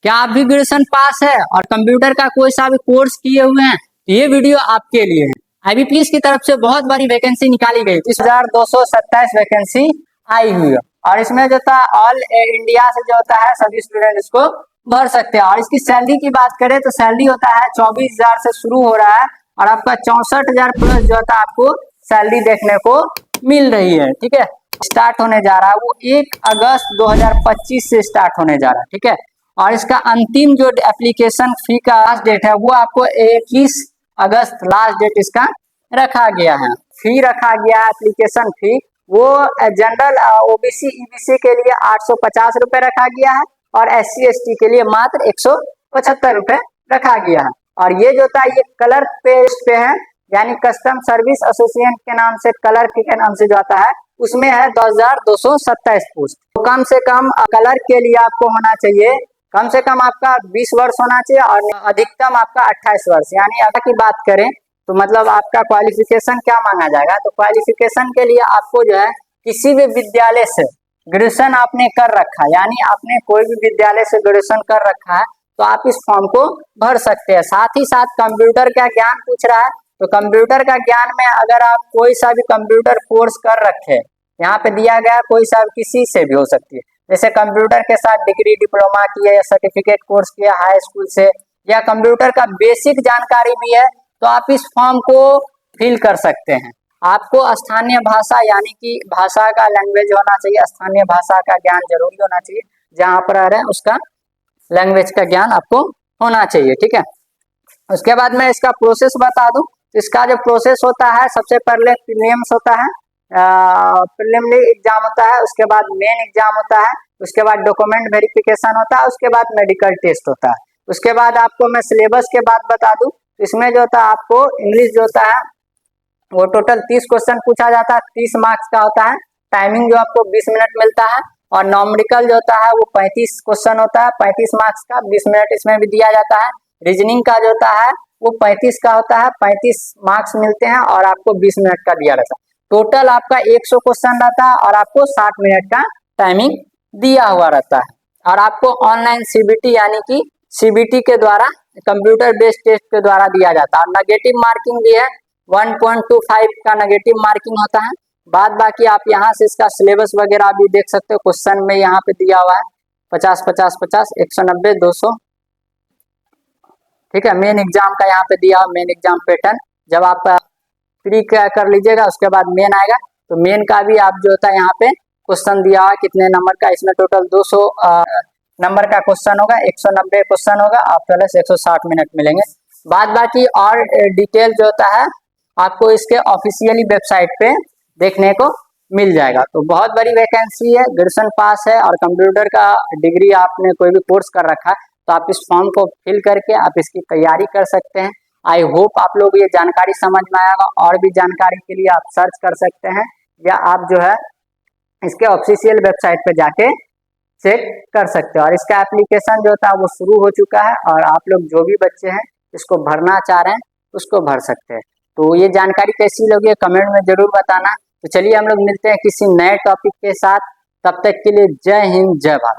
क्या आप भी ग्रेजुएशन पास है और कंप्यूटर का कोई सा भी कोर्स किए हुए हैं तो ये वीडियो आपके लिए है। आईबीपीएस की तरफ से बहुत बड़ी वैकेंसी निकाली गई, 3227 वैकेंसी आई हुई है और इसमें जो था ऑल इंडिया से जो होता है सभी स्टूडेंट इसको भर सकते हैं। और इसकी सैलरी की बात करें तो सैलरी होता है 24,000 से शुरू हो रहा है और आपका 64,000 प्लस जो होता है आपको सैलरी देखने को मिल रही है। ठीक है, स्टार्ट होने जा रहा है वो 1 अगस्त 2025 से स्टार्ट होने जा रहा है। ठीक है, और इसका अंतिम जो एप्लीकेशन फी का लास्ट डेट है वो आपको 21 अगस्त लास्ट डेट इसका रखा गया है। फी रखा गया है एप्लीकेशन फी, वो जनरल ओबीसी ईबीसी के लिए 850 रुपए रखा गया है और SC ST के लिए मात्र 175 रुपए रखा गया है। और ये जो था ये क्लर्क पे है, यानी कस्टम सर्विस एसोसिएशन के नाम से क्लर्क के नाम से जो आता है उसमें है 10,227 पोस्ट। तो कम से कम क्लर्क के लिए आपको होना चाहिए कम से कम आपका 20 वर्ष होना चाहिए और अधिकतम आपका 28 वर्ष। यानी अगर की बात करें तो मतलब आपका क्वालिफिकेशन क्या मांगा जाएगा, तो क्वालिफिकेशन के लिए आपको जो है किसी भी विद्यालय से ग्रेजुएशन आपने कर रखा है, यानी आपने कोई भी विद्यालय से ग्रेजुएशन कर रखा है तो आप इस फॉर्म को भर सकते हैं। साथ ही साथ कंप्यूटर का ज्ञान पूछ रहा है, तो कंप्यूटर का ज्ञान में अगर आप कोई सा भी कंप्यूटर कोर्स कर रखे, यहाँ पे दिया गया कोई सा किसी से भी हो सकती है, जैसे कंप्यूटर के साथ डिग्री डिप्लोमा किया या सर्टिफिकेट कोर्स किया हाई स्कूल से, या कंप्यूटर का बेसिक जानकारी भी है तो आप इस फॉर्म को फिल कर सकते हैं। आपको स्थानीय भाषा यानी कि भाषा का लैंग्वेज होना चाहिए, स्थानीय भाषा का ज्ञान जरूरी होना चाहिए, जहाँ पर रह रहे हैं उसका लैंग्वेज का ज्ञान आपको होना चाहिए। ठीक है, उसके बाद मैं इसका प्रोसेस बता दूं। इसका जो प्रोसेस होता है सबसे पहले प्रीलिम्स होता है, प्रीलिमिनरी एग्जाम होता है, उसके बाद मेन एग्जाम होता है, उसके बाद डॉक्यूमेंट वेरिफिकेशन होता है, उसके बाद मेडिकल टेस्ट होता है। उसके बाद आपको मैं सिलेबस के बाद बता दूं, इसमें जो होता है आपको इंग्लिश जो होता है वो टोटल 30 क्वेश्चन पूछा जाता है, 30 मार्क्स का होता है। टाइमिंग जो आपको 20 मिनट मिलता है और न्यूमेरिकल जो होता है वो 35 क्वेश्चन होता है, 35 मार्क्स का, 20 मिनट इसमें भी दिया जाता है। रीजनिंग का जो होता है वो 35 का होता है, 35 मार्क्स मिलते हैं और आपको 20 मिनट का दिया रहता है। टोटल आपका 100 क्वेश्चन रहता है और आपको 60 मिनट का टाइमिंग दिया हुआ रहता है। और आपको ऑनलाइन CBT यानी कि CBT के द्वारा कंप्यूटर बेस्ड टेस्ट के द्वारा दिया जाता है। और नेगेटिव मार्किंग भी है, 1.25 का नेगेटिव मार्किंग होता है। बाद बाकी आप यहाँ से इसका सिलेबस वगैरह भी देख सकते हो, क्वेश्चन में यहाँ पे दिया हुआ है 50 50 50 190 200। ठीक है, मेन एग्जाम का यहाँ पे दिया मेन एग्जाम पैटर्न, जब आप प्री कर लीजिएगा उसके बाद मेन आएगा तो मेन का भी आप जो होता है यहाँ पे क्वेश्चन दिया हुआ कितने नंबर का, इसमें टोटल 200 नंबर का क्वेश्चन होगा, 190 क्वेश्चन होगा, आप पहले से 160 मिनट मिलेंगे। बाद बाकी और डिटेल जो होता है आपको इसके ऑफिशियली वेबसाइट पे देखने को मिल जाएगा। तो बहुत बड़ी वैकेंसी है, ग्रेजुएशन पास है और कंप्यूटर का डिग्री आपने कोई भी कोर्स कर रखा है तो आप इस फॉर्म को फिल करके आप इसकी तैयारी कर सकते हैं। आई होप आप लोग ये जानकारी समझ में आएगा। और भी जानकारी के लिए आप सर्च कर सकते हैं या आप जो है इसके ऑफिशियल वेबसाइट पे जाके चेक कर सकते हो। और इसका एप्लीकेशन जो होता है वो शुरू हो चुका है और आप लोग जो भी बच्चे हैं इसको भरना चाह रहे हैं उसको भर सकते हैं। तो ये जानकारी कैसी लगी है कमेंट में जरूर बताना। तो चलिए हम लोग मिलते हैं किसी नए टॉपिक के साथ, तब तक के लिए जय हिंद जय भारत।